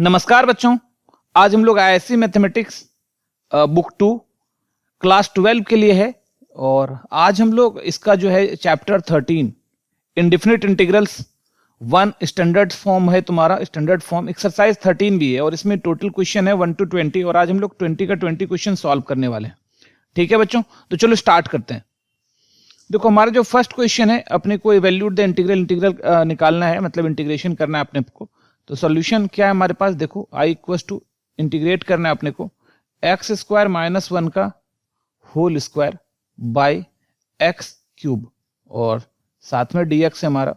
नमस्कार बच्चों, आज हम लोग आईएससी मैथमेटिक्स बुक 2 क्लास 12 के लिए है और आज हम लोग इसका जो है chapter 13 indefinite integrals 1 standard form है तुम्हारा। स्टैंडर्ड फॉर्म एक्सरसाइज 13 भी है और इसमें टोटल क्वेश्चन है 1 to 20 और आज हम लोग 20 का 20 क्वेश्चन सॉल्व करने वाले हैं। ठीक है बच्चों, तो चलो स्टार्ट करते हैं। देखो हमारा जो फर्स्ट क्वेश्चन है, अपने को इवैल्यूएट द इंटीग्रल निकालना है, मतलब इंटीग्रेशन करना है अपने को। तो सॉल्यूशन क्या है हमारे पास, देखो आई इक्वल्स टू इंटीग्रेट करना है अपने को एक्स स्क्वायर माइनस 1 का whole square by x cube और साथ में dx है हमारा।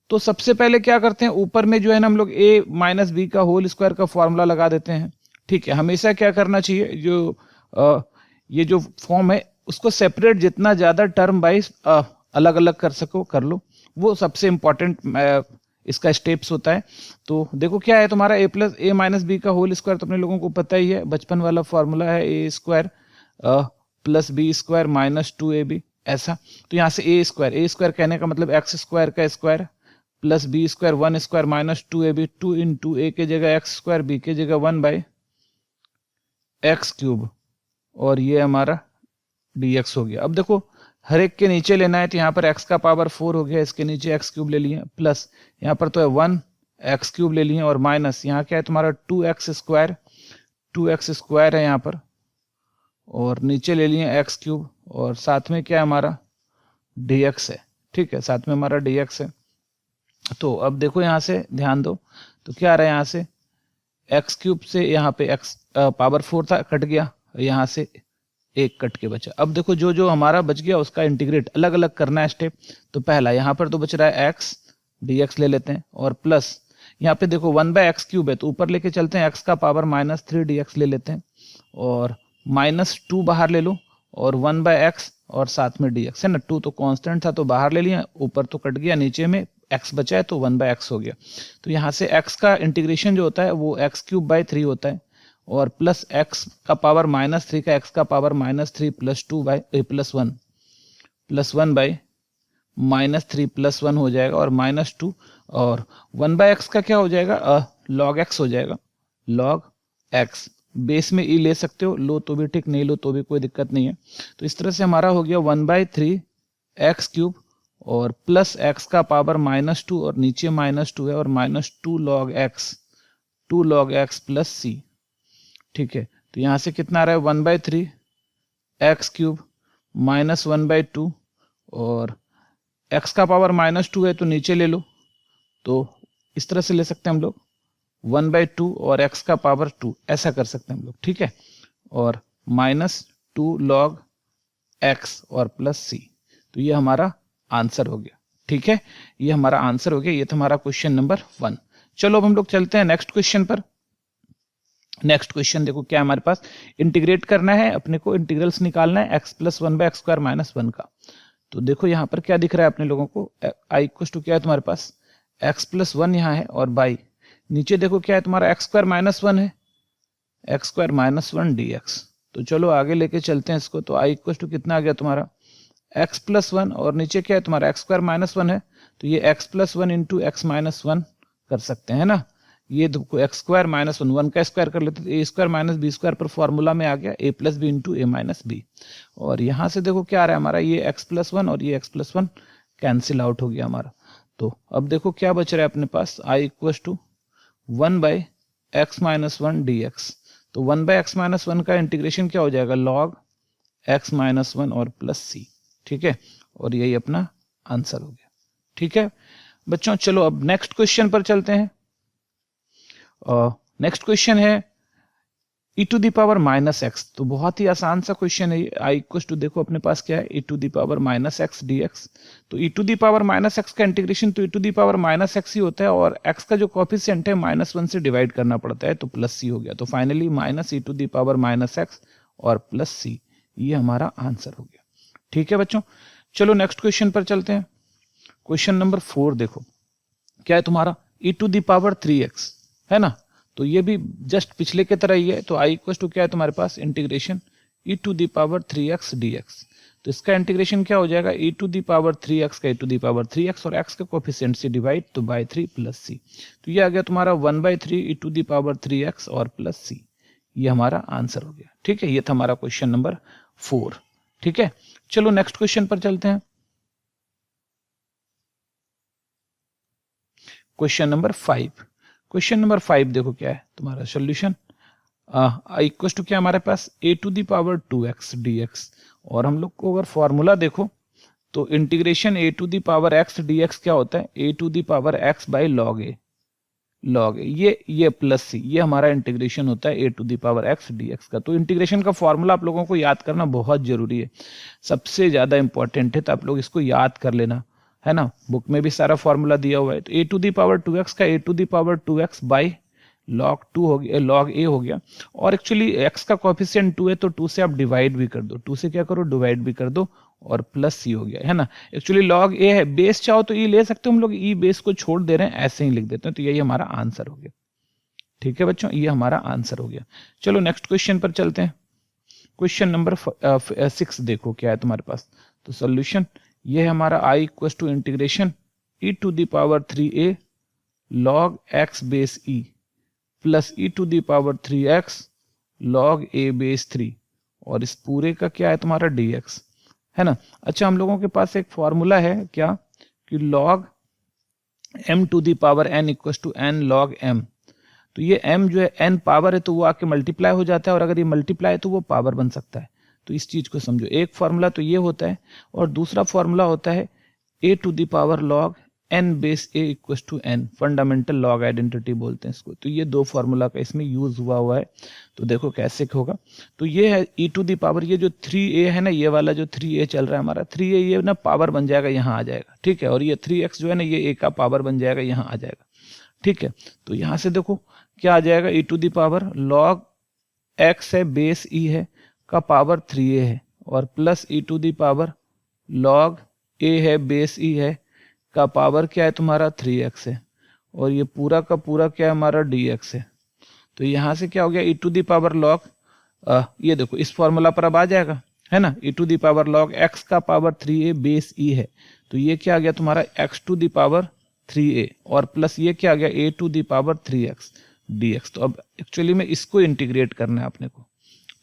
तो सबसे पहले क्या करते हैं, ऊपर में जो है ना हम लोग a माइनस बी का होल स्क्वायर का फॉर्मूला लगा देते हैं। ठीक है, हमेशा क्या करना चाहिए, जो ये जो फॉर्म है उसको सेपरेट जितना ज्यादा टर्म वाइज अलग अलग कर सको कर लो, वो सबसे इंपॉर्टेंट इसका स्टेप्स होता है। तो देखो क्या है तुम्हारा a plus a minus b का होल स्क्वायर, तो अपने लोगों को पता ही है, बचपन वाला फॉर्मूला है a square plus b square minus 2ab ऐसा। तो यहाँ से ए स्क्वायर कहने का मतलब एक्स स्क्वायर का square plus b square 1 square minus 2ab, 2 into a के जगह एक्स स्क्वायर, बी के जगह 1 बाई एक्स क्यूब और ये हमारा dx हो गया। अब देखो हर एक के नीचे लेना है, तो यहाँ पर x का पावर 4 हो गया, इसके नीचे एक्स क्यूब ले लिए, प्लस यहाँ पर तो है 1 एक्स क्यूब ले लिए और माइनस यहाँ क्या है तुम्हारा 2x स्क्वायर है यहाँ पर और नीचे ले लिए एक्स क्यूब और साथ में क्या है हमारा dx है। ठीक है, साथ में हमारा dx है। तो अब देखो यहाँ से ध्यान दो, तो क्या आ रहा है, यहाँ से एक्स क्यूब से यहाँ पे x पावर 4 था, कट गया, यहाँ से एक कट के बचा। अब देखो जो जो हमारा बच गया उसका इंटीग्रेट अलग अलग करना है स्टेप। तो पहला यहाँ पर तो बच रहा है x dx ले लेते हैं और प्लस यहाँ पे देखो 1 बाय एक्स क्यूब है, तो ऊपर लेके चलते हैं x का पावर माइनस 3 dx ले लेते हैं और माइनस 2 बाहर ले लो और 1 बाय एक्स और साथ में dx है ना। 2 तो कांस्टेंट था तो बाहर ले लिया, ऊपर तो कट गया, नीचे में x बचा है तो 1 बाय एक्स हो गया। तो यहाँ से x का इंटीग्रेशन जो होता है वो एक्स क्यूब बाई 3 होता है और प्लस x का पावर माइनस 3 का x का power minus 3 plus 2 by plus 1 by minus 3 plus 1 हो जाएगा और माइनस 2 और 1 बाई एक्स का क्या हो जाएगा, लॉग x हो जाएगा। लॉग x बेस में e ले सकते हो, लो तो भी ठीक, नहीं लो तो भी कोई दिक्कत नहीं है। तो इस तरह से हमारा हो गया 1 बाई 3 एक्स क्यूब और प्लस x का पावर माइनस 2 और नीचे माइनस 2 है और minus 2 log x plus c। ठीक है, तो यहां से कितना आ रहा है 1 by 3 x cube minus 1 by 2 और x का पावर माइनस 2 है तो नीचे ले लो, तो इस तरह से ले सकते हैं हम लोग 1 बाई 2 और x का पावर 2 ऐसा कर सकते हैं हम लोग। ठीक है, और माइनस 2 लॉग x और प्लस c। तो ये हमारा आंसर हो गया। ठीक है, ये हमारा आंसर हो गया। ये था हमारा क्वेश्चन नंबर 1। चलो अब हम लोग चलते हैं नेक्स्ट क्वेश्चन पर। नेक्स्ट क्वेश्चन देखो क्या है हमारे पास, इंटीग्रेट करना है अपने को, इंटीग्रल्स निकालना है x plus 1 by x square minus 1 का। तो देखो यहाँ पर क्या दिख रहा है अपने लोगों को, आई इक्वल टू क्या है तुम्हारे पास x प्लस 1 यहाँ है और बाई नीचे देखो क्या है तुम्हारा एक्स स्क्वायर माइनस 1 है, एक्स स्क्वायर माइनस 1 dx। तो चलो आगे लेके चलते हैं इसको। तो आई इक्वल टू कितना आ गया तुम्हारा x प्लस 1 और नीचे क्या है तुम्हारा एक्स स्क्वायर माइनस 1 है, तो ये x plus 1 into x minus 1 कर सकते हैं ना। ये देखो एक्स स्क्वायर माइनस 1 का स्क्वायर कर लेते, ए स्क्वायर माइनस बी स्क्वायर पर फॉर्मूला में आ गया ए प्लस बी इंटू ए माइनस बी। और यहाँ से देखो क्या आ रहा है हमारा, ये एक्स प्लस 1 और ये एक्स प्लस 1 कैंसिल आउट हो गया हमारा। तो अब देखो क्या बच रहा है अपने पास, I equal to 1 by x minus 1 dx। तो 1 बाई एक्स माइनस 1 का इंटीग्रेशन क्या हो जाएगा, लॉग एक्स माइनस 1 और प्लस सी। ठीक है, और यही अपना आंसर हो गया। ठीक है बच्चों, चलो अब नेक्स्ट क्वेश्चन पर चलते हैं। नेक्स्ट क्वेश्चन है e to the power minus x. तो बहुत ही आसान सा क्वेश्चन है ये। आई इक्वल टू देखो अपने पास क्या है, e to the power minus x dx। तो e to the power minus x का इंटीग्रेशन तो e to the power minus x ही होता है और x का जो कॉफिशिएंट है माइनस 1 से डिवाइड करना पड़ता है, तो प्लस c हो गया। तो finally minus e to the power minus x और प्लस c, ये हमारा आंसर हो गया। ठीक है बच्चों, चलो नेक्स्ट क्वेश्चन पर चलते हैं। क्वेश्चन नंबर 4 देखो क्या है तुम्हारा, e to the power 3x है ना। तो ये भी जस्ट पिछले के तरह ही है। तो आई इक्वल टू क्या है तुम्हारे पास, integration e to the power 3x dx। तो इसका इंटीग्रेशन क्या हो जाएगा, e to the power 3x का e to the power 3x और x का कोफिशिएंट से डिवाइड तो बाय 3 प्लस c। तो ये आ गया तुम्हारा 1/3 e to the power 3x और प्लस c। ये हमारा आंसर हो गया। ठीक है, ये था हमारा क्वेश्चन नंबर 4। ठीक है, चलो नेक्स्ट क्वेश्चन पर चलते हैं। Question number 5। क्वेश्चन नंबर 5 देखो क्या है तुम्हारा सोल्यूशन। इक्वल टू क्या हमारे पास a to the power 2x dx, और हम लोग को अगर फॉर्मूला देखो तो integration a to the power x dx क्या होता है, a to the power x by log a। Log ये प्लस सी, ये हमारा इंटीग्रेशन होता है a to the power x dx का। तो इंटीग्रेशन का फॉर्मूला आप लोगों को याद करना बहुत जरूरी है, सबसे ज्यादा इंपॉर्टेंट है, तो आप लोग इसको याद कर लेना, है ना। बुक में भी सारा फॉर्मूला दिया हुआ है। तो a to the power 2x का a to the power 2x by log 2 हो गया, log a हो गया। और एक्चुअली x का कोएफिशिएंट 2 है तो 2 से आप डिवाइड भी कर दो, 2 से क्या करो डिवाइड भी कर दो, और प्लस c हो गया, है ना। एक्चुअली log a है, बेस चाहो तो e ले सकते हो, हम लोग e बेस को छोड़ दे रहे हैं, ऐसे ही लिख देते हैं। तो यही हमारा आंसर हो गया। ठीक है बच्चों, ये हमारा आंसर हो गया। चलो नेक्स्ट क्वेश्चन पर चलते हैं। क्वेश्चन नंबर 6 देखो क्या है तुम्हारे पास। तो सोल्यूशन ये है हमारा i equal to integration e to the power 3a log x base e plus e to the power 3x log a base 3, और इस पूरे का क्या है तुम्हारा dx, है ना। अच्छा, हम लोगों के पास एक फॉर्मूला है क्या कि log m to the power n equal to n log m। तो ये m जो है n पावर है तो वो आके मल्टीप्लाई हो जाता है, और अगर ये मल्टीप्लाई है तो वो पावर बन सकता है। तो इस चीज को समझो, एक फॉर्मूला तो ये होता है, और दूसरा फॉर्मूला होता है a to the power log n base a equal to n, fundamental log identity बोलते हैं इसको। तो ये दो फॉर्मूला का इसमें यूज हुआ है। तो देखो कैसे होगा। तो ये है e टू दी पावर, ये जो 3a है ना, ये वाला जो 3a चल रहा है हमारा 3a, ये ना पावर बन जाएगा, यहाँ आ जाएगा। ठीक है, और ये 3x जो है ना, ये a का पावर बन जाएगा, यहाँ आ जाएगा। ठीक है, तो यहाँ से देखो क्या आ जाएगा, e to the power log x है बेस e है का पावर 3a है, और plus e to the power log a है बेस e है का पावर क्या है तुम्हारा 3x है, और ये पूरा का पूरा क्या है हमारा dx है। तो यहाँ से क्या हो गया, e to the power log ये देखो इस फॉर्मूला पर अब आ जाएगा, है ना। e to the power log x का पावर 3a बेस e है, तो ये क्या आ गया तुम्हारा x to the power 3a, और प्लस ये क्या आ गया a to the power 3x dx। तो अब एक्चुअली में इसको इंटीग्रेट करना है अपने को।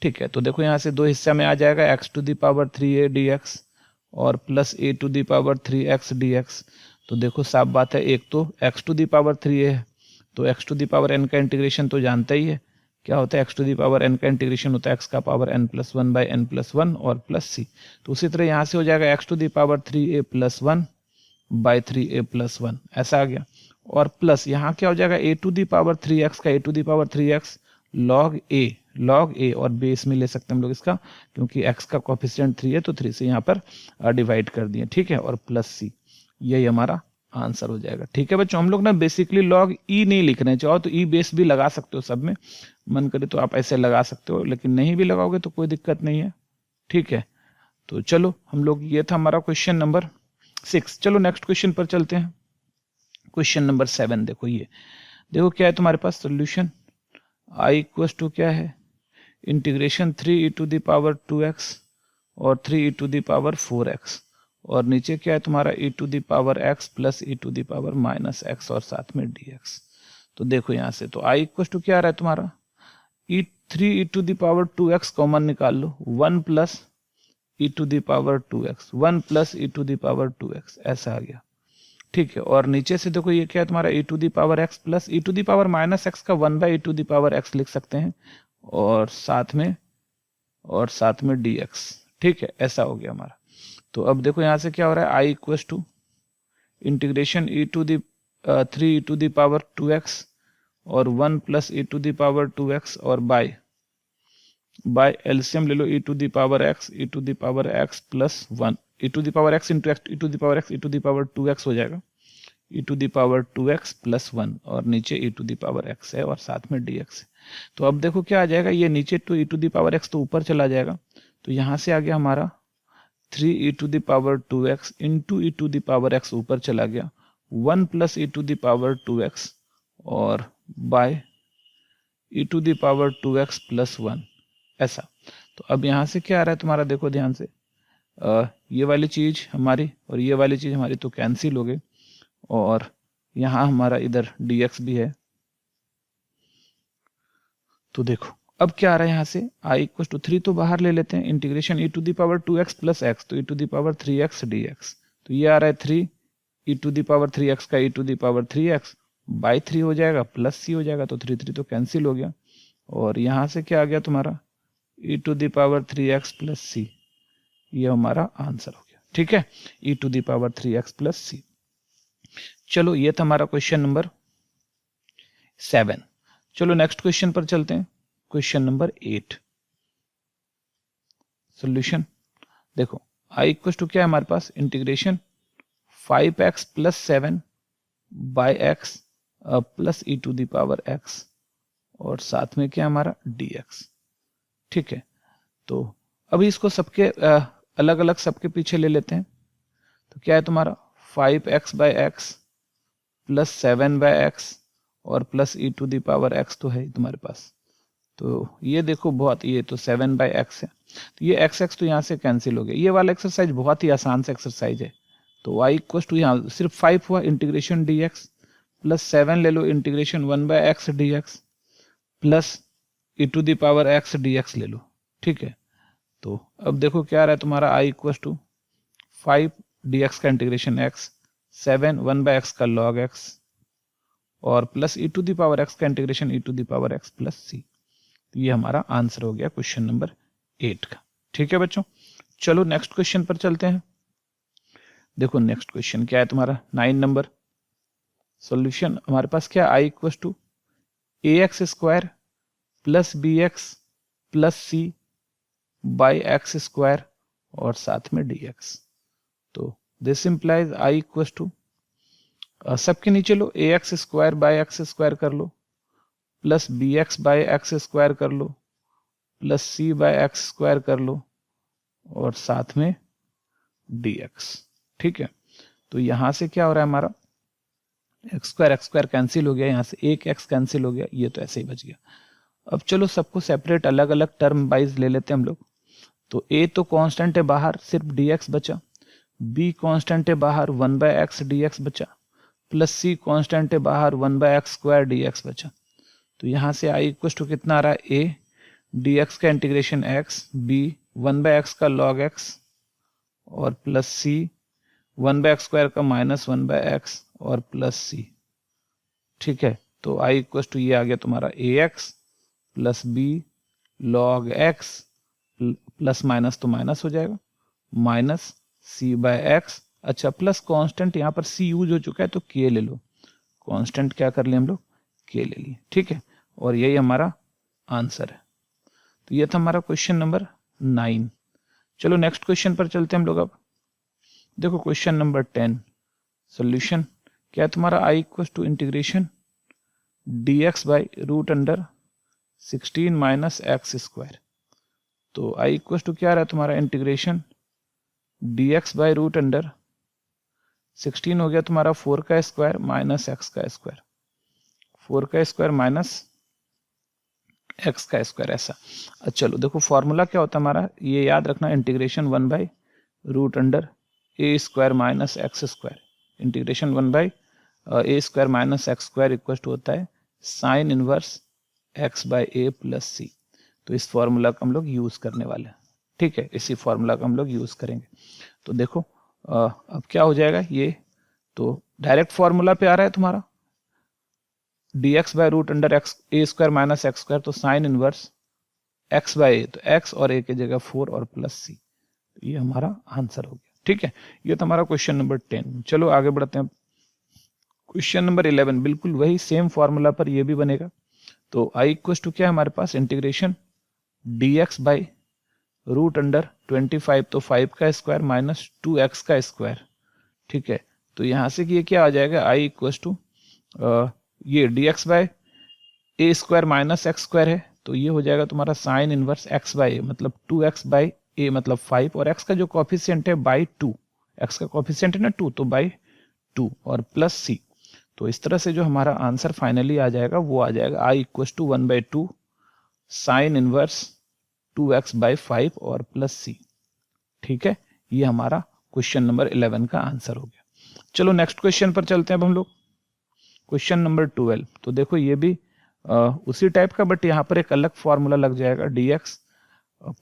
ठीक है, तो देखो यहाँ से दो हिस्सा में आ जाएगा, x to the power 3a dx और plus a to the power 3x dx। तो देखो साफ बात है, एक तो x to the power 3a है, तो x to the power n का इंटीग्रेशन तो जानता ही है क्या होता है, x to the power n का इंटीग्रेशन होता है x का power n plus 1 by n plus 1 और प्लस c। तो उसी तरह यहाँ से हो जाएगा x to the power 3a plus 1 by 3a plus 1, ऐसा आ गया। और प्लस यहाँ क्या हो जाएगा, a to the power 3x का a to the power 3x log a, और बेस में ले सकते हैं हम लोग इसका, क्योंकि x का कोफिशिएंट 3 है तो 3 से यहाँ पर डिवाइड कर दिए। ठीक है, और प्लस c, यही हमारा आंसर हो जाएगा। ठीक है बच्चों, हम लोग ना बेसिकली log e नहीं लिख रहे हैं, चाहो तो e बेस भी लगा सकते हो, सब में मन करे तो आप ऐसे लगा सकते हो, लेकिन नहीं भी लगाओगे तो कोई दिक्कत नहीं है। ठीक है, तो चलो हम लोग, ये था हमारा क्वेश्चन नंबर 6। चलो नेक्स्ट क्वेश्चन पर चलते हैं। क्वेश्चन नंबर 7 देखो, ये देखो क्या है तुम्हारे पास सोल्यूशन। i इक्वल टू क्या है, integration 3e to the power 2x और 3e to the power 4x, और नीचे क्या है तुम्हारा e to the power x plus e to the power minus x और साथ में dx। तो देखो यहाँ से तो i इक्वल टू क्या आ रहा है तुम्हारा, 3e to the power 2x common निकाल लो, 1 plus e to the power 2x, 1 plus e to the power 2x, ऐसा आ गया। ठीक है, और नीचे से देखो ये क्या है तुम्हारा e to the power x plus e to the power minus x का 1 by e to the power x लिख सकते हैं, और साथ में dx। ठीक है, ऐसा हो गया हमारा। तो अब देखो यहाँ से क्या हो रहा है, i equal to integration e to the 3 e to the power 2x और 1 plus e to the power 2x, और बाय एलसीएम ले लो e to the power x plus 1, e to the power x into e to the power x e to the power 2x हो जाएगा, e to the power 2x plus 1, और नीचे e to the power x है और साथ में dx है। तो अब देखो क्या आ जाएगा, ये नीचे तो e to the power x तो ऊपर चला जाएगा, तो यहाँ से आ गया हमारा 3e to the power 2x into e to the power x ऊपर चला गया, 1 plus e to the power 2x और by e to the power 2x plus 1, ऐसा। तो अब यहाँ से क्या आ रहा है तुम्हारा, देखो ध्यान से, ये वाली चीज हमारी और ये वाली चीज हमारी तो कैंसिल हो गई, और यहाँ हमारा इधर dx भी है। तो देखो अब क्या आ रहा है यहाँ से, i इक्वल टू 3 तो बाहर ले लेते हैं, integration e to the power 2x plus x, तो e to the power 3x dx, तो ये आ रहा है 3 e to the power 3x का e to the power 3x by 3 हो जाएगा, प्लस c हो जाएगा, तो 3 3 तो कैंसिल हो गया, और यहाँ से क्या आ गया तुम्हारा e to the power 3x plus c, ये हमारा आंसर हो गया। ठीक है, e to the power 3x plus c। चलो ये था हमारा क्वेश्चन नंबर 7। चलो नेक्स्ट क्वेश्चन पर चलते हैं, क्वेश्चन नंबर 8। सॉल्यूशन देखो, i इक्वल टू क्या है हमारे पास, integration 5x plus 7 by x plus e to the power x, और साथ में क्या हमारा dx। ठीक है, तो अभी इसको सबके अलग अलग सबके पीछे ले लेते हैं। तो क्या है तुम्हारा 5x by x plus 7 by x और plus e to the power x तो है तुम्हारे पास। तो ये देखो बहुत, ये तो 7 बाई एक्स है, तो ये x तो यहाँ से कैंसिल हो गया। ये वाला एक्सरसाइज बहुत ही आसान सा एक्सरसाइज है। तो y इक्वल टू यहाँ सिर्फ 5 हुआ, इंटीग्रेशन dx प्लस 7 ले लो, integration 1 by x dx plus e to the power x dx ले लो। ठीक है, तो अब देखो क्या आ रहा है तुम्हारा i इक्वल टू 5 dx का इंटीग्रेशन x, 7 1 बाई एक्स का log x और plus e to the power x का integration e to the power x plus c। ये हमारा आंसर हो गया क्वेश्चन नंबर 8 का। ठीक है बच्चों, चलो नेक्स्ट क्वेश्चन पर चलते हैं। देखो नेक्स्ट क्वेश्चन क्या है तुम्हारा 9 नंबर। सॉल्यूशन हमारे पास क्या, i equal to ax square plus bx plus c by x square और साथ में dx। तो this implies i equal to, सबके नीचे लो ax square by x square कर लो, plus bx by x square कर लो, plus c by x square कर लो और साथ में dx। ठीक है, तो यहां से क्या हो रहा है हमारा एक्स स्क्वायर कैंसिल हो गया, यहाँ से एक x कैंसिल हो गया, ये तो ऐसे ही बच गया। अब चलो सबको सेपरेट अलग अलग टर्म वाइज ले लेते हैं हम लोग। तो a तो कांस्टेंट है बाहर, सिर्फ dx बचा, b कांस्टेंट है बाहर 1 बाई एक्स dx बचा, प्लस c कांस्टेंट है बाहर 1 बाई एक्स स्क्वायर dx बचा। तो यहाँ से i इक्वल टू कितना आ रहा है, a dx का integration x, b 1 by x का log x और plus c 1 by x square का माइनस 1 बाई एक्स और प्लस c। ठीक है, तो i इक्वल टू ये आ गया तुम्हारा ax plus b log x plus minus तो माइनस हो जाएगा, माइनस c बाय एक्स। अच्छा, प्लस कांस्टेंट यहाँ पर c यूज हो चुका है तो k ले लो, कांस्टेंट क्या कर लिए हम लोग, k ले लिए। ठीक है, और यही हमारा आंसर है। तो ये था हमारा क्वेश्चन नंबर 9। चलो नेक्स्ट क्वेश्चन पर चलते हैं हम लोग। अब देखो क्वेश्चन नंबर 10। सॉल्यूशन क्या है तुम्हारा, i equal to integration dx by root under 16 minus x square. तो i इक्वल टू क्या आ रहा है तुम्हारा, integration dx by root under 16 हो गया तुम्हारा 4 का स्क्वायर माइनस एक्स का स्क्वायर, 4 का स्क्वायर माइनस एक्स का स्क्वायर, ऐसा। चलो देखो फॉर्मूला क्या होता है हमारा, ये याद रखना, integration 1 by root under a square minus x square, integration 1 by a square minus x square equal to होता है sine inverse x by a plus c. तो इस फॉर्मूला का हम लोग यूज करने वाले हैं। ठीक है, इसी फॉर्मूला का हम लोग यूज करेंगे। तो देखो अब क्या हो जाएगा, ये तो डायरेक्ट फॉर्मूला पे आ रहा है तुम्हारा dx by root under x a square minus x square, तो sine inverse x by a, तो x और a की जगह 4 और प्लस c, तो ये हमारा आंसर हो गया। ठीक है, ये तो हमारा क्वेश्चन नंबर 10। चलो आगे बढ़ते हैं। क्वेश्चन नंबर 11, बिल्कुल वही सेम फॉर्मूला पर ये भी बनेगा। तो i इक्वल टू क्या है हमारे पास, integration dx by root under 25, तो 5 का स्क्वायर माइनस 2x का स्क्वायर। ठीक है, तो यहाँ से ये क्या आ जाएगा, i इक्वल टू ये dx बाय ए स्क्वायर माइनस एक्स स्क्वायर है, तो ये हो जाएगा तुम्हारा साइन इनवर्स x बाई ए, मतलब 2x बाई ए मतलब 5, और x का जो कॉफिशिएंट है बाई 2, x का कॉफिशिएंट है ना 2, तो बाई 2 और प्लस c। तो इस तरह से जो हमारा आंसर फाइनली आ जाएगा वो आ जाएगा i equal to 1/2 sine inverse 2x by 5 और प्लस c। ठीक है, ये हमारा क्वेश्चन नंबर 11 का आंसर हो गया। चलो नेक्स्ट क्वेश्चन पर चलते हैं अब हम लोग। क्वेश्चन नंबर 12, तो देखो ये भी उसी टाइप का, बट यहाँ पर एक अलग फॉर्मूला लग जाएगा dx।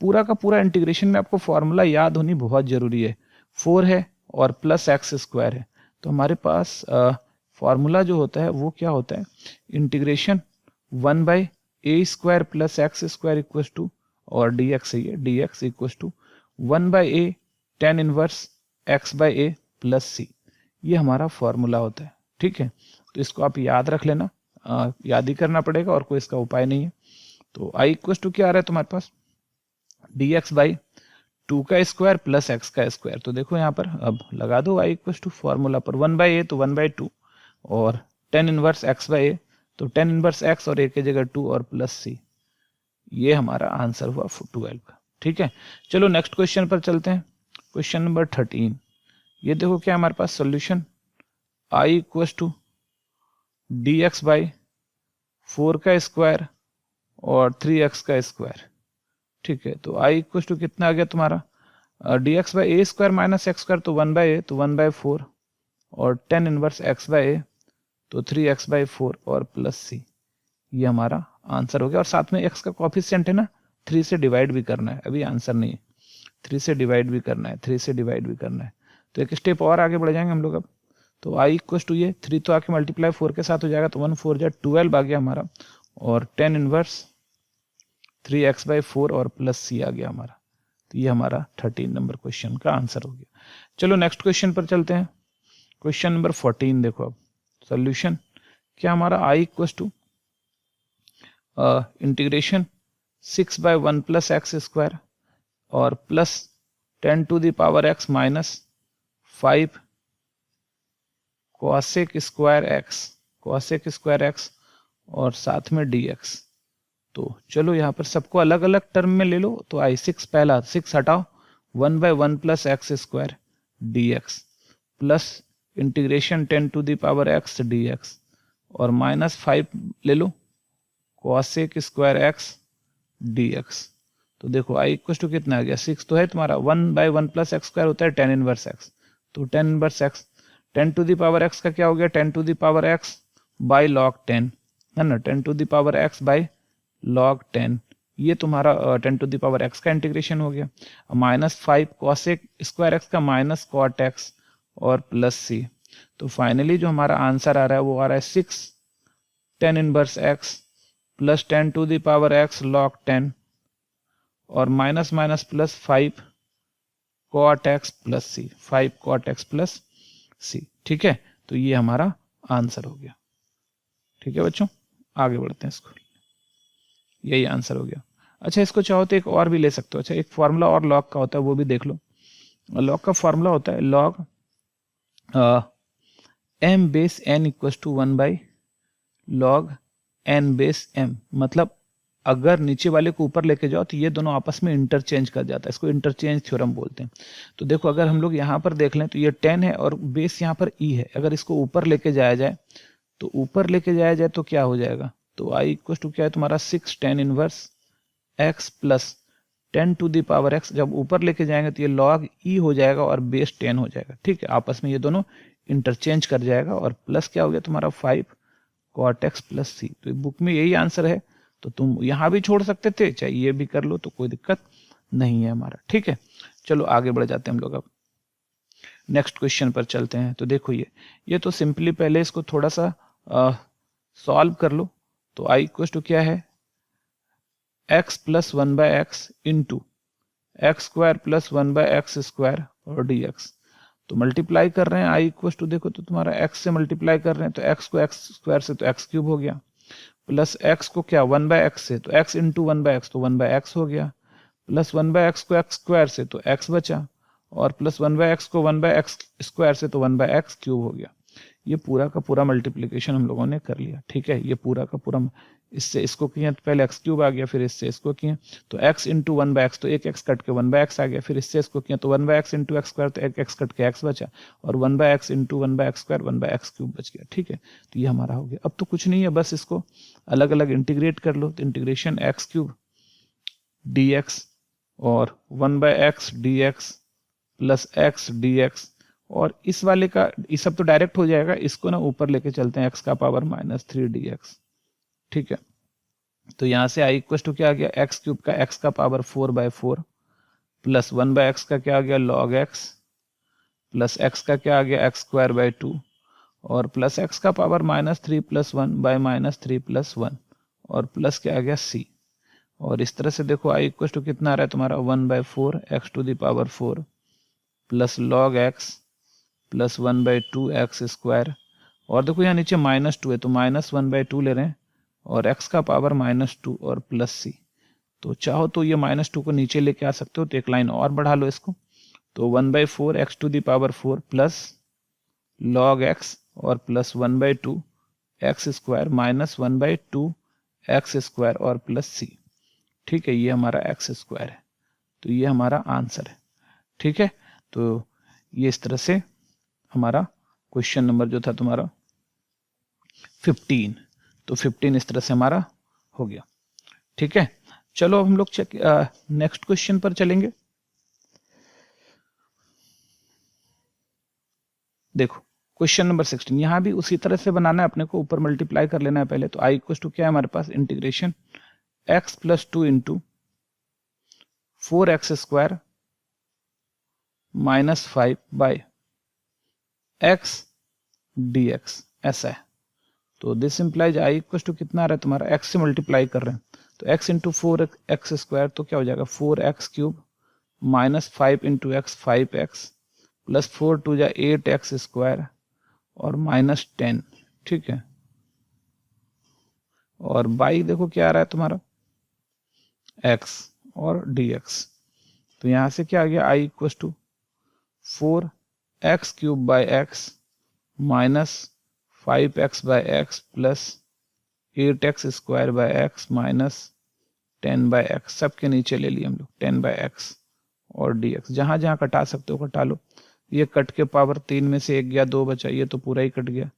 पूरा का पूरा इंटीग्रेशन में आपको फॉर्मूला याद होनी बहुत जरूरी है। 4 है और प्लस एक्स स्क्वायर है, तो हमारे पास फॉर्मूला जो होता है वो क्या होता है, integration 1/a² plus x square equal to, और dx है ये, dx equal to 1/a tan inverse x/a plus c। ये हमारा फॉर्मूला होता है, ठीक है। तो इसको आप याद रख लेना, याद ही करना पड़ेगा और कोई इसका उपाय नहीं है। तो i इक्वल टू क्या आ रहा है तुम्हारे पास, dx/2 का स्क्वायर प्लस एक्स का स्क्वायर। तो देखो यहाँ पर अब लगा दो i इक्वल टू फॉर्मूला पर, 1/a तो 1/2 और tan इनवर्स x/a तो tan इनवर्स x और a की जगह 2 और प्लस c। ये हमारा आंसर हुआ 12 का, ठीक है। चलो नेक्स्ट क्वेश्चन पर चलते हैं। क्वेश्चन नंबर 13, ये देखो क्या हमारे पास solution, i equal to dx/4 का स्क्वायर और 3x का स्क्वायर, ठीक है। तो i इक्वल टू कितना आ गया तुम्हारा, dx/a² माइनस x² तो 1/a तो 1/4 और tan इनवर्स x/a तो 3x/4 और प्लस c। ये हमारा आंसर हो गया। और साथ में x का कोएफिशिएंट है ना, 3 से डिवाइड भी करना है, अभी आंसर नहीं है, 3 से डिवाइड भी करना है, 3 से डिवाइड भी करना है। तो एक स्टेप और आगे बढ़ जाएंगे हम लोग अब। तो i इक्वल टू ये 3 तो आके मल्टीप्लाई 4 के साथ हो जाएगा, तो 1 4 जा 12 आ गया हमारा, और tan इनवर्स 3x/4 और प्लस c आ गया हमारा। तो ये हमारा 13 नंबर क्वेश्चन का आंसर हो गया। चलो नेक्स्ट क्वेश्चन पर चलते हैं। क्वेश्चन नंबर 14 देखो अब सॉल्यूशन क्या हमारा, i equal to integration 6/1 plus x square और plus 10 to the power x minus 5 cosec square x और साथ में dx। तो चलो यहाँ पर सबको अलग अलग टर्म में ले लो। तो i6 पहला 6 हटाओ, 1/1 plus x square dx plus integration 10 to the power x dx और माइनस 5 ले लो कोसेक स्क्वायर एक्स dx। तो देखो i इक्वल टू कितना आ गया, 6 तो है तुम्हारा, 1/1 प्लस एक्स स्क्वायर होता है tan इनवर्स x, तो tan inverse x 10 to the power x का क्या हो गया, 10 to the power x by log 10 है ना, 10 to the power x by log 10। ये तुम्हारा 10 टू द पावर x का इंटीग्रेशन हो गया, माइनस 5 कोसेक स्क्वायर x का माइनस कॉट x और प्लस c। तो फाइनली जो हमारा आंसर आ रहा है वो आ रहा है 6 tan inverse x plus 10 to the power x log 10 और minus minus plus 5 cot x plus c, 5 cot x plus c, ठीक है। तो ये हमारा आंसर हो गया, ठीक है बच्चों। आगे बढ़ते हैं, इसको यही आंसर हो गया। अच्छा इसको चाहो तो एक और भी ले सकते हो। अच्छा एक फॉर्मूला और लॉग का होता है, वो भी देख लो। लॉग का फॉर्मूला होता है log m base n equal to 1/log n base m। मतलब अगर नीचे वाले को ऊपर लेके जाओ तो ये दोनों आपस में इंटरचेंज कर जाता है, इसको इंटरचेंज थ्योरम बोलते हैं। तो देखो अगर हम लोग यहाँ पर देख लें तो ये 10 है और बेस यहाँ पर e है, अगर इसको ऊपर लेके जाया जाए तो ऊपर लेके जाया जाए तो क्या हो जाएगा, तो i इक्वल टू क्या है तुम्हारा 6 tan inverse x plus 10 to the power x। जब ऊपर लेके जाएंगे तो ये log e हो जाएगा और बेस 10 हो जाएगा, ठीक है। आपस में ये दोनों इंटरचेंज कर जाएगा और प्लस क्या हो गया तुम्हारा 5 cot x प्लस c। तो बुक में यही आंसर है, तो तुम यहाँ भी छोड़ सकते थे, चाहे ये भी कर लो, तो कोई दिक्कत नहीं है हमारा, ठीक है। चलो आगे बढ़ जाते हैं हम लोग अब नेक्स्ट क्वेश्चन पर चलते हैं। तो देखो ये तो सिंपली पहले इसको थोड़ा सा सॉल्व कर लो। तो i इक्वल टू क्या है, x plus 1/x into x square plus 1/x square और dx। तो मल्टीप्लाई कर रहे हैं i इक्वल टू, देखो तो तुम्हारा x से मल्टीप्लाई कर रहे हैं तो x को x स्क्वायर से तो x क्यूब हो गया, प्लस x को क्या 1/x से तो x इंटू 1/x तो 1/x हो गया, प्लस 1/x को x स्क्वायर से तो x बचा और प्लस 1/x को 1/x स्क्वायर से तो 1/x क्यूब हो गया। ये पूरा का पूरा मल्टीप्लिकेशन हम लोगों ने कर लिया, ठीक है। ये पूरा का पूरा इससे इसको किया तो पहले x क्यूब आ गया, फिर इससे इसको किया तो x इंटू 1/x तो एक x कट के 1/x आ गया, फिर इससे इसको किया तो 1/x इंटू x स्क्वायर तो एक x कट के x बचा और 1/x into 1/x square 1/x cube बच गया, ठीक है। तो ये हमारा हो गया। अब तो कुछ नहीं है, बस इसको अलग अलग इंटीग्रेट कर लो। तो इंटीग्रेशन x³ dx और 1/x dx plus x D x, और इस वाले का ये सब तो डायरेक्ट हो जाएगा, इसको ना ऊपर लेके चलते हैं, एक्स का पावर -3 डी एक्स। ठीक है, तो यहाँ से आई इक्वल टू क्या आ गया, एक्स क्यूब का एक्स का पावर 4/4 प्लस 1/x का क्या आ गया log x प्लस x का क्या आ गया x²/2 और प्लस x का पावर -3 + 1/-3 + 1 और प्लस क्या आ गया c। और इस तरह से देखो आई इक्वल टू कितना आ रहा है तुम्हारा 1/4 x⁴ plus log x plus 1/2 x²। और देखो यहाँ नीचे -2 है तो -1/2 ले रहे हैं और x का पावर -2 और प्लस c। तो चाहो तो ये -2 को नीचे लेके आ सकते हो, तो एक लाइन और बढ़ा लो इसको, तो 1/4 x⁴ प्लस log x और प्लस 1/2 x² माइनस 1/2 x² और प्लस c। ठीक है, ये हमारा x² है, तो ये हमारा आंसर है। ठीक है, तो ये इस तरह से हमारा क्वेश्चन नंबर जो था तुम्हारा 15, तो 15 इस तरह से हमारा हो गया। ठीक है, चलो अब हम लोग नेक्स्ट क्वेश्चन पर चलेंगे। देखो क्वेश्चन नंबर 16, यहां भी उसी तरह से बनाना है अपने को, ऊपर मल्टीप्लाई कर लेना है पहले। तो आई इक्वल टू क्या है हमारे पास, integration x + 2 × 4x² - 5/x dx ऐसा है। तो this implies I equal to कितना आ रहा है तुम्हारा, x से मल्टीप्लाई कर रहे हैं तो x × 4x² तो क्या हो जाएगा 4x³ - 5 × x 5x plus 4 × 2 = 8x² और -10। ठीक है, और बाई देखो क्या आ रहा है तुम्हारा x और dx, तो यहां से क्या आ गया I equal to 4x³ x - 5x/x plus 8x² x - 10/x, सबके नीचे ले लिए हम लोग 10/x और dx। जहां जहां कटा सकते हो कटा लो, ये कट के पावर 3 में से 1 गया, 2 बचा, ये तो पूरा ही कट गया,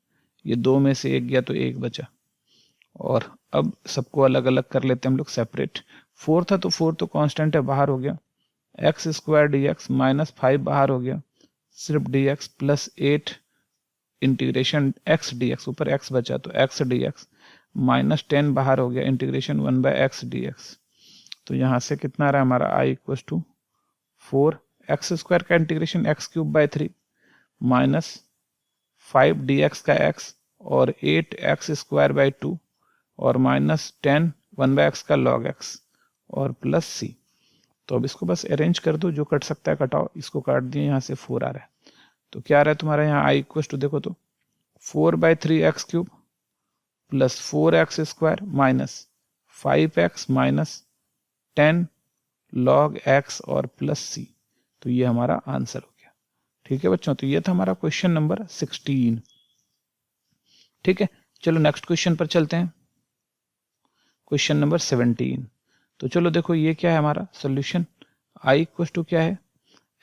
ये 2 में से 1 गया तो 1 बचा। और अब सबको अलग अलग कर लेते हैं हम लोग सेपरेट। 4 था तो 4 तो कांस्टेंट है, बाहर हो गया, x² dx -5 बाहर हो गया, सिर्फ dx plus 8 integration x dx, ऊपर x बचा तो x dx -10 बाहर हो गया, इंटीग्रेशन 1/x dx। तो यहां से कितना आ रहा है हमारा आई इक्वल टू 4x² का इंटीग्रेशन x³ - 5 dx का x और 8x² और -10 1/x का log x और प्लस c। तो अब इसको बस अरेंज कर दो, जो कट सकता है कटाओ, इसको काट दिए, यहाँ से 4 आ रहा है, तो क्या आ रहा है तुम्हारा यहाँ आई इक्वल टू देखो तो 4/3x³ plus 4x² minus 5x minus 10 log x और प्लस c। तो ये हमारा आंसर हो गया। ठीक है बच्चों, तो ये था हमारा क्वेश्चन नंबर 16। ठीक है, चलो नेक्स्ट क्वेश्चन पर चलते हैं, क्वेश्चन नंबर 17। तो चलो देखो ये क्या है हमारा सोल्यूशन, आई इक्वल टू क्या है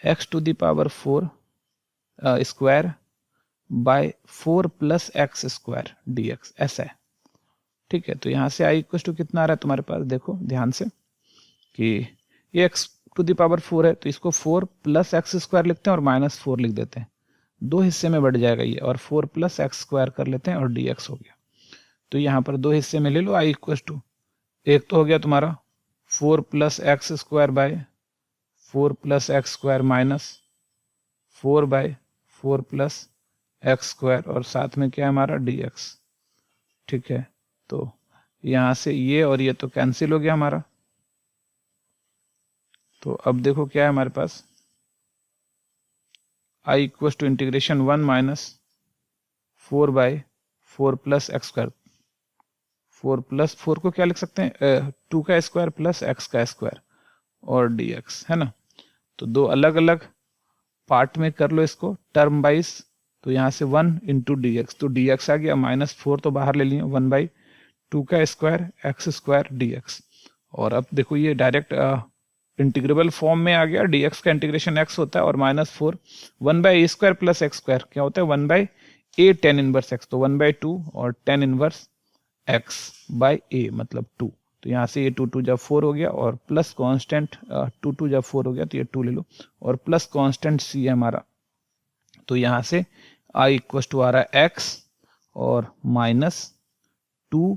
x⁴ square by 4 + x² dx ऐसा है। ठीक है, तो यहाँ से आई इक्वल टू कितना आ रहा है तुम्हारे पास, देखो ध्यान से कि ये x⁴ है तो इसको 4 + x² लिखते हैं और -4 लिख देते हैं, 2 हिस्से में बढ़ जाएगा ये, और 4 + x² कर लेते हैं और dx हो गया। तो यहाँ पर 2 हिस्से में ले लो आई इक्वल टू, एक तो हो गया तुम्हारा 4 + x² bye 4 + x² minus 4/4 + x² और साथ में क्या है हमारा dx। ठीक है, तो यहां से ये और ये तो कैंसिल हो गया हमारा। तो अब देखो क्या है हमारे पास, I equal to integration 1 - 4/4 + x²। 4 + 4 को क्या लिख सकते हैं 2 का स्क्वायर प्लस x का स्क्वायर और dx, है ना। तो दो अलग अलग पार्ट में कर लो इसको टर्म वाइज। तो यहाँ से 1 × dx, तो dx आ गया, -4 तो बाहर ले लिए, 1/2 का स्क्वायर x² dx। और अब देखो ये डायरेक्ट इंटीग्रेबल फॉर्म में आ गया, dx का इंटीग्रेशन x होता है और -4 1/a² + x² क्या होता है 1/a tan 1x, तो 1/2 और tan 1x/a मतलब 2। तो यहाँ से ये 2 2 जब 4 हो गया और प्लस कांस्टेंट 2 2 जब 4 हो गया तो ये 2 ले लो और प्लस कांस्टेंट c है हमारा। तो यहाँ से i इक्वल टू आ रहा है x और minus 2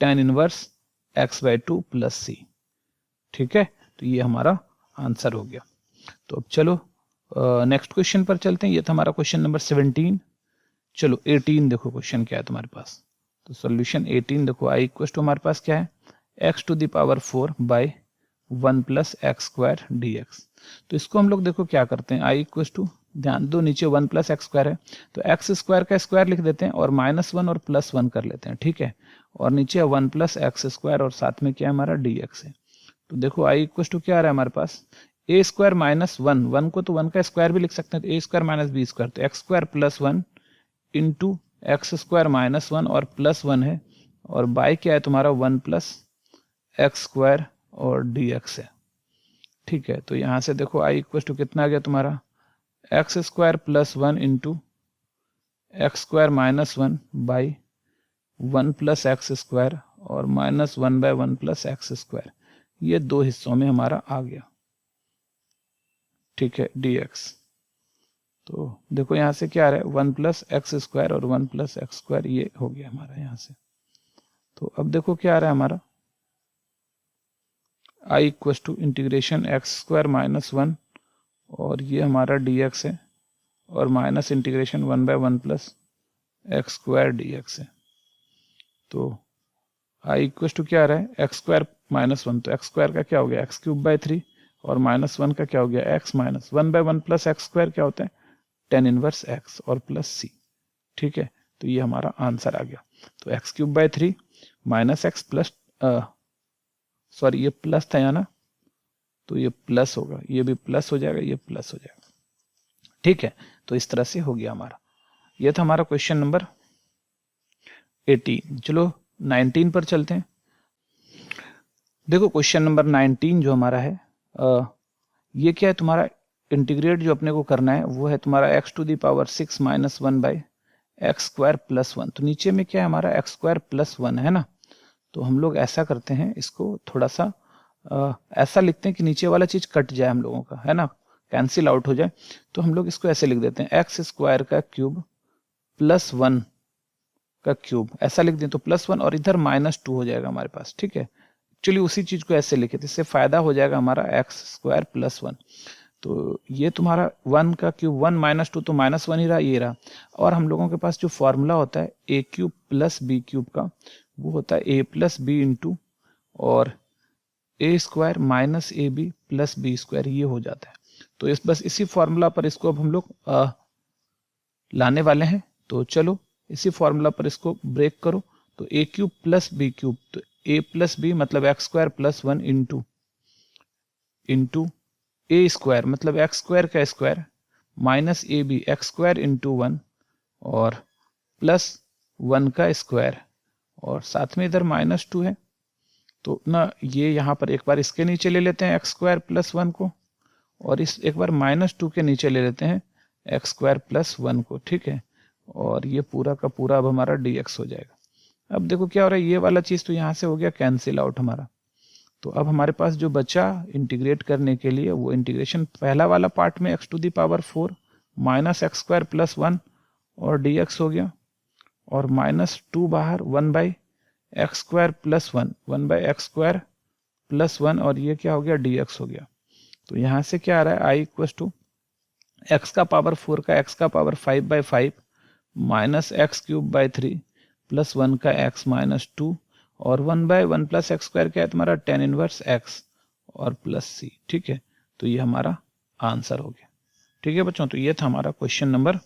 tan inverse x/2 plus c। ठीक है, तो ये हमारा आंसर हो गया। तो अब चलो नेक्स्ट क्वेश्चन पर चलते हैं। ये था हमारा क्वेश्चन नंबर 17। चलो 18 देखो क्वेश्चन क्या है तुम्हारे पास। तो सॉल्यूशन 18 देखो, i इक्वल टू हमारे पास क्या है x to the power 4 by 1 plus x square dx। तो इसको हम लोग देखो क्या करते हैं, i इक्वल टू, ध्यान दो नीचे 1 प्लस एक्स स्क्वायर है तो एक्स स्क्वायर का स्क्वायर लिख देते हैं और -1 और +1 कर लेते हैं। ठीक है, और नीचे 1 प्लस एक्स स्क्वायर और साथ में क्या है हमारा dx है। तो देखो i इक्वल टू क्या आ रहा है हमारे पास, a स्क्वायर माइनस 1 को तो 1 का स्क्वायर भी लिख सकते हैं तो a square minus b square, तो x square plus 1 into x square minus 1 और प्लस 1 है और बाई क्या है तुम्हारा 1 प्लस एक्स स्क्वायर और dx है। ठीक है, तो यहाँ से देखो i इक्वल टू कितना आ गया तुम्हारा x square plus 1 into x square minus 1 by 1 plus x square और minus 1 by 1 plus x square, ये दो हिस्सों में हमारा आ गया। ठीक है, dx। तो देखो यहाँ से क्या आ रहा है 1 प्लस एक्स स्क्वायर और 1 प्लस एक्स स्क्वायर, ये हो गया हमारा यहाँ से। तो अब देखो क्या आ रहा है हमारा i equal to integration x square minus 1 और ये हमारा dx है और minus integration 1 by 1 plus x square dx है। तो i इक्वल टू क्या आ रहा है एक्स स्क्वायर माइनस 1, तो एक्स स्क्वायर का क्या हो गया एक्स क्यूब बाई 3 और माइनस 1 का क्या हो गया x minus 1 by 1 plus x square क्या होता है tan इनवर्स x और प्लस c। ठीक है, तो ये हमारा आंसर आ गया। तो x cube by 3 minus x plus, sorry ये प्लस था यहाँ ना, तो ये प्लस होगा, ये भी प्लस हो जाएगा, ये प्लस हो जाएगा। ठीक है, तो इस तरह से हो गया हमारा। ये था हमारा क्वेश्चन नंबर 18। चलो 19 पर चलते हैं। देखो क्वेश्चन नंबर 19 जो हमारा है ये क्या है तुम्हारा, इंटीग्रेट जो अपने को करना है वो है तुम्हारा x to the power 6 minus 1 by x square plus 1। तो नीचे में क्या है हमारा एक्स स्क्वायर प्लस 1 है ना, तो हम लोग ऐसा करते हैं इसको थोड़ा सा ऐसा लिखते हैं कि नीचे वाला चीज कट जाए हम लोगों का, है ना, कैंसिल आउट हो जाए। तो हम लोग इसको ऐसे लिख देते हैं एक्स स्क्वायर का क्यूब प्लस 1 का क्यूब, ऐसा लिख दें तो प्लस 1 और इधर -2 हो जाएगा हमारे पास। ठीक है, एक्चुअली उसी चीज को ऐसे लिखे थे, इससे फायदा हो जाएगा हमारा एक्स स्क्वायर प्लस 1। तो ये तुम्हारा 1 का क्यूब 1 -2 तो -1 ही रहा, ये रहा। और हम लोगों के पास जो फॉर्मूला होता है a cube plus b cube का, वो होता है ए प्लस बी इंटू और a square minus a b plus b square, ये हो जाता है। तो इस बस इसी फॉर्मूला पर इसको अब हम लोग लाने वाले हैं। तो चलो इसी फॉर्मूला पर इसको ब्रेक करो। तो a cube plus b cube, तो ए प्लस बी मतलब x square plus 1 into a square मतलब एक्स स्क्वायर का square minus a b x square into 1 और प्लस 1 का स्क्वायर और साथ में इधर -2 है। तो ना ये यहाँ पर एक बार इसके नीचे ले लेते हैं एक्स स्क्वायर प्लस 1 को और इस एक बार -2 के नीचे ले लेते हैं एक्स स्क्वायर प्लस 1 को। ठीक है, और ये पूरा का पूरा अब हमारा dx हो जाएगा। अब देखो क्या हो रहा है, ये वाला चीज तो यहाँ से हो गया कैंसिल आउट हमारा। तो अब हमारे पास जो बचा इंटीग्रेट करने के लिए वो इंटीग्रेशन पहला वाला पार्ट में x to the power 4 minus x square plus 1 और dx हो गया और -2 बाहर 1 by x square plus 1 by x square plus 1 और ये क्या हो गया dx हो गया। तो यहाँ से क्या आ रहा है i इक्वल टू एक्स का पावर 4 का एक्स का power 5/5 minus x cube by 3 plus 1 का x माइनस 2 और 1 बाई 1 प्लस एक्स स्क्वायर क्या है तुम्हारा tan इनवर्स x और प्लस c। ठीक है, तो ये हमारा आंसर हो गया। ठीक है बच्चों, तो ये था हमारा क्वेश्चन नंबर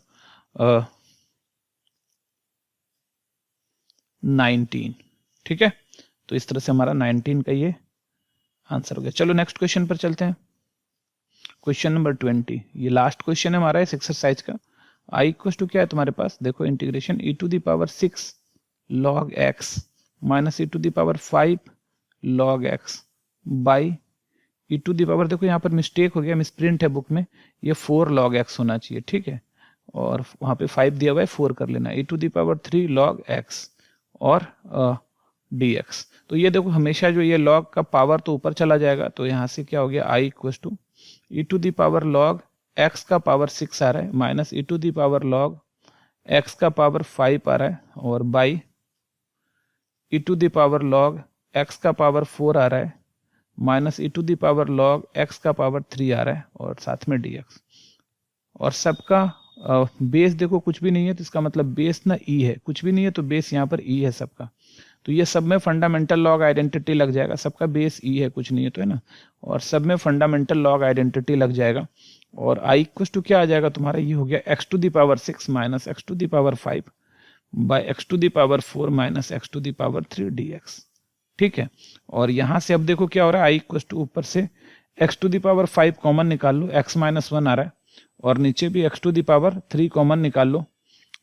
19। ठीक है, तो इस तरह से हमारा 19 का ये आंसर हो गया। चलो नेक्स्ट क्वेश्चन पर चलते हैं। क्वेश्चन नंबर 20, ये लास्ट क्वेश्चन है हमारा इस एक्सरसाइज का। i इक्वल टू क्या है तुम्हारे पास, देखो integration e to the power 6 log x minus e to the power 5 log x by e to the power, देखो यहाँ पर मिस्टेक हो गया, मिसप्रिंट है बुक में, ये 4 log x होना चाहिए। ठीक है, और वहां पे 5 दिया हुआ है, 4 कर लेना, e to the power 3 log x और dx। तो ये देखो हमेशा जो ये लॉग का पावर तो ऊपर चला जाएगा, तो यहाँ से क्या हो गया i equals to e to the power log x का पावर 6 आ रहा है minus e to the power log x का पावर 5 आ रहा है और by e to the power log x का पावर 4 आ रहा है minus e to the power log x का पावर 3 आ रहा है और साथ में dx। और सबका बेस देखो कुछ भी नहीं है, तो इसका मतलब बेस ना e है, कुछ भी नहीं है तो बेस यहाँ पर e है सबका। तो ये सब में फंडामेंटल लॉग आइडेंटिटी लग जाएगा, सबका बेस e है कुछ नहीं है तो, है ना। और सब में फंडामेंटल लॉग आइडेंटिटी लग जाएगा और i इक्वल टू क्या आ जाएगा तुम्हारा, ये हो गया x to the power 6 minus x to the power 5 by x to the power 4 minus x to the power 3 dx। ठीक है, और यहाँ से अब देखो क्या हो रहा है, i इक्वल टू ऊपर से x to the power 5 common निकाल लो, x माइनस 1 आ रहा है और नीचे भी x to the power 3 common निकाल लो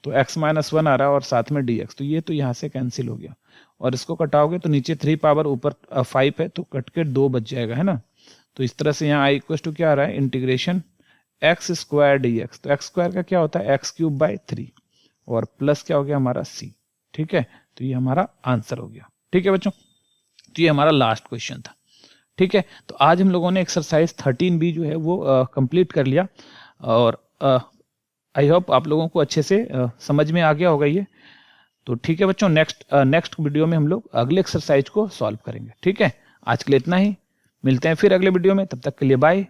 तो x माइनस 1 आ रहा है और साथ में dx। तो ये तो यहाँ से कैंसिल हो गया और इसको कटाओगे तो नीचे 3 पावर ऊपर 5 है तो कट के 2 बच जाएगा, है ना। तो इस तरह से यहाँ i इक्वल टू क्या आ रहा है, इंटीग्रेशन x स्क्वायर dx। तो x स्क्वायर का क्या होता है, x क्यूब बाई 3 और प्लस क्या हो गया हमारा c। ठीक है, तो ये हमारा आंसर हो गया। ठीक है बच्चों, तो ये हमारा लास्ट क्वेश्चन था। ठीक है, तो आज हम लोगों ने एक्सरसाइज 13b जो है वो कंप्लीट कर लिया और आई होप आप लोगों को अच्छे से समझ में आ गया होगा ये। तो ठीक है बच्चों, नेक्स्ट वीडियो में हम लोग अगले एक्सरसाइज को सॉल्व करेंगे। ठीक है, आज के लिए इतना ही, मिलते हैं फिर अगले वीडियो में, तब तक के लिए बाय।